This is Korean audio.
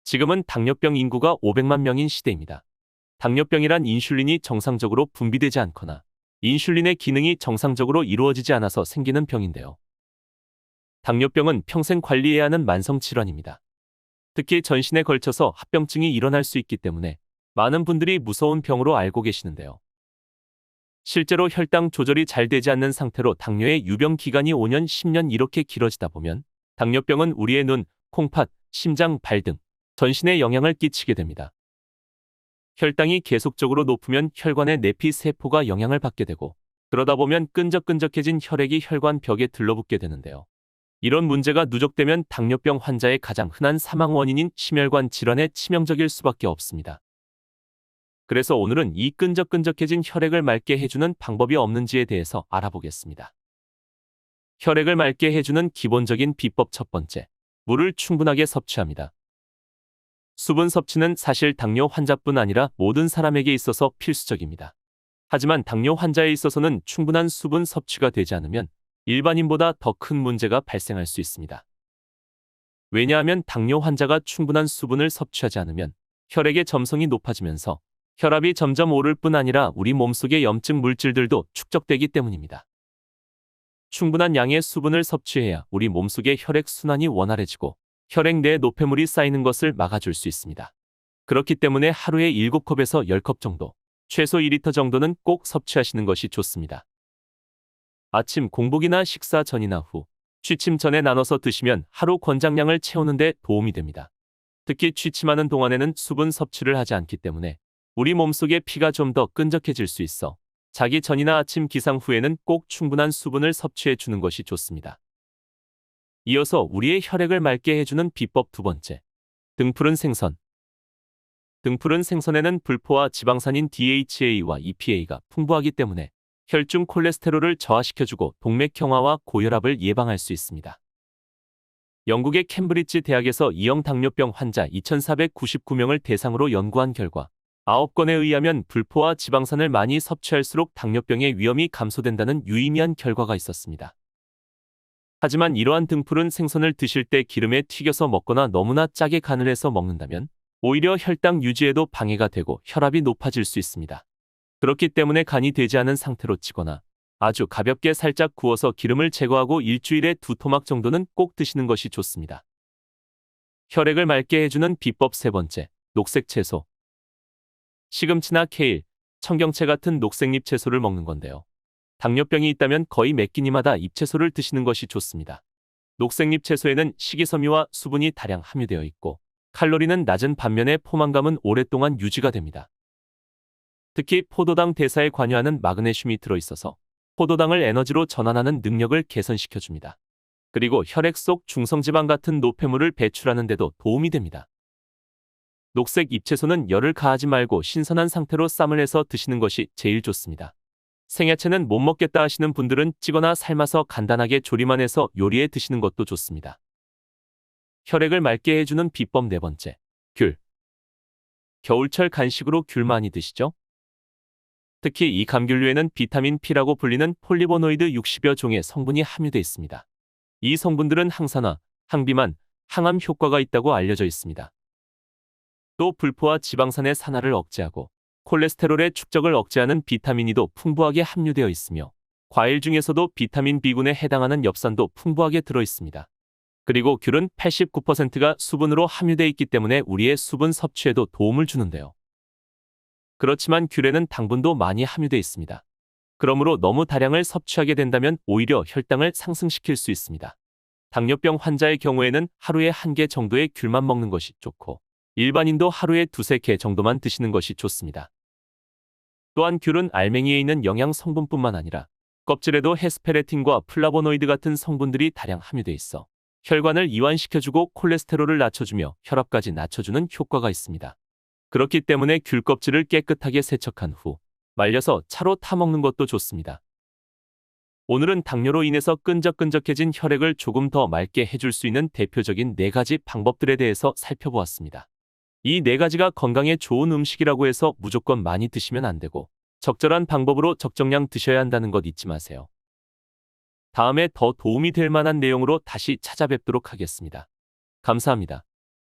지금은 당뇨병 인구가 500만 명인 시대입니다. 당뇨병이란 인슐린이 정상적으로 분비되지 않거나 인슐린의 기능이 정상적으로 이루어지지 않아서 생기는 병인데요. 당뇨병은 평생 관리해야 하는 만성 질환입니다. 특히 전신에 걸쳐서 합병증이 일어날 수 있기 때문에 많은 분들이 무서운 병으로 알고 계시는데요. 실제로 혈당 조절이 잘 되지 않는 상태로 당뇨의 유병 기간이 5년, 10년 이렇게 길어지다 보면 당뇨병은 우리의 눈, 콩팥, 심장, 발 등 전신에 영향을 끼치게 됩니다. 혈당이 계속적으로 높으면 혈관의 내피 세포가 영향을 받게 되고 그러다 보면 끈적끈적해진 혈액이 혈관 벽에 들러붙게 되는데요. 이런 문제가 누적되면 당뇨병 환자의 가장 흔한 사망 원인인 심혈관 질환에 치명적일 수밖에 없습니다. 그래서 오늘은 이 끈적끈적해진 혈액을 맑게 해주는 방법이 없는지에 대해서 알아보겠습니다. 혈액을 맑게 해주는 기본적인 비법 첫 번째, 물을 충분하게 섭취합니다. 수분 섭취는 사실 당뇨 환자뿐 아니라 모든 사람에게 있어서 필수적입니다. 하지만 당뇨 환자에 있어서는 충분한 수분 섭취가 되지 않으면 일반인보다 더 큰 문제가 발생할 수 있습니다. 왜냐하면 당뇨 환자가 충분한 수분을 섭취하지 않으면 혈액의 점성이 높아지면서 혈압이 점점 오를 뿐 아니라 우리 몸속의 염증 물질들도 축적되기 때문입니다. 충분한 양의 수분을 섭취해야 우리 몸속의 혈액 순환이 원활해지고 혈액 내에 노폐물이 쌓이는 것을 막아줄 수 있습니다. 그렇기 때문에 하루에 7컵에서 10컵 정도, 최소 2리터 정도는 꼭 섭취하시는 것이 좋습니다. 아침 공복이나 식사 전이나 후, 취침 전에 나눠서 드시면 하루 권장량을 채우는 데 도움이 됩니다. 특히 취침하는 동안에는 수분 섭취를 하지 않기 때문에 우리 몸속의 피가 좀 더 끈적해질 수 있어 자기 전이나 아침 기상 후에는 꼭 충분한 수분을 섭취해 주는 것이 좋습니다. 이어서 우리의 혈액을 맑게 해주는 비법 두 번째, 등푸른 생선. 등푸른 생선에는 불포화 지방산인 DHA와 EPA가 풍부하기 때문에 혈중 콜레스테롤을 저하시켜주고 동맥경화와 고혈압을 예방할 수 있습니다. 영국의 캠브리지 대학에서 이형 당뇨병 환자 2,499명을 대상으로 연구한 결과 9건에 의하면 불포화 지방산을 많이 섭취할수록 당뇨병의 위험이 감소된다는 유의미한 결과가 있었습니다. 하지만 이러한 등푸른 생선을 드실 때 기름에 튀겨서 먹거나 너무나 짜게 간을 해서 먹는다면 오히려 혈당 유지에도 방해가 되고 혈압이 높아질 수 있습니다. 그렇기 때문에 간이 되지 않은 상태로 찌거나 아주 가볍게 살짝 구워서 기름을 제거하고 일주일에 2토막 정도는 꼭 드시는 것이 좋습니다. 혈액을 맑게 해주는 비법 세 번째, 녹색 채소. 시금치나 케일, 청경채 같은 녹색잎 채소를 먹는 건데요. 당뇨병이 있다면 거의 매 끼니마다 잎채소를 드시는 것이 좋습니다. 녹색잎 채소에는 식이섬유와 수분이 다량 함유되어 있고 칼로리는 낮은 반면에 포만감은 오랫동안 유지가 됩니다. 특히 포도당 대사에 관여하는 마그네슘이 들어있어서 포도당을 에너지로 전환하는 능력을 개선시켜줍니다. 그리고 혈액 속 중성지방 같은 노폐물을 배출하는 데도 도움이 됩니다. 녹색 잎채소는 열을 가하지 말고 신선한 상태로 쌈을 해서 드시는 것이 제일 좋습니다. 생야채는 못 먹겠다 하시는 분들은 찌거나 삶아서 간단하게 조리만 해서 요리에 드시는 것도 좋습니다. 혈액을 맑게 해주는 비법 네 번째, 귤. 겨울철 간식으로 귤 많이 드시죠? 특히 이 감귤류에는 비타민 P라고 불리는 폴리보노이드 60여 종의 성분이 함유되어 있습니다. 이 성분들은 항산화, 항비만, 항암 효과가 있다고 알려져 있습니다. 또 불포화 지방산의 산화를 억제하고 콜레스테롤의 축적을 억제하는 비타민 E도 풍부하게 함유되어 있으며 과일 중에서도 비타민 B군에 해당하는 엽산도 풍부하게 들어 있습니다. 그리고 귤은 89%가 수분으로 함유되어 있기 때문에 우리의 수분 섭취에도 도움을 주는데요. 그렇지만 귤에는 당분도 많이 함유되어 있습니다. 그러므로 너무 다량을 섭취하게 된다면 오히려 혈당을 상승시킬 수 있습니다. 당뇨병 환자의 경우에는 하루에 1개 정도의 귤만 먹는 것이 좋고 일반인도 하루에 2~3개 정도만 드시는 것이 좋습니다. 또한 귤은 알맹이에 있는 영양 성분뿐만 아니라 껍질에도 헤스페레틴과 플라보노이드 같은 성분들이 다량 함유되어 있어 혈관을 이완시켜주고 콜레스테롤을 낮춰주며 혈압까지 낮춰주는 효과가 있습니다. 그렇기 때문에 귤 껍질을 깨끗하게 세척한 후 말려서 차로 타먹는 것도 좋습니다. 오늘은 당뇨로 인해서 끈적끈적해진 혈액을 조금 더 맑게 해줄 수 있는 대표적인 4가지 방법들에 대해서 살펴보았습니다. 이 4가지가 건강에 좋은 음식이라고 해서 무조건 많이 드시면 안 되고 적절한 방법으로 적정량 드셔야 한다는 것 잊지 마세요. 다음에 더 도움이 될 만한 내용으로 다시 찾아뵙도록 하겠습니다. 감사합니다.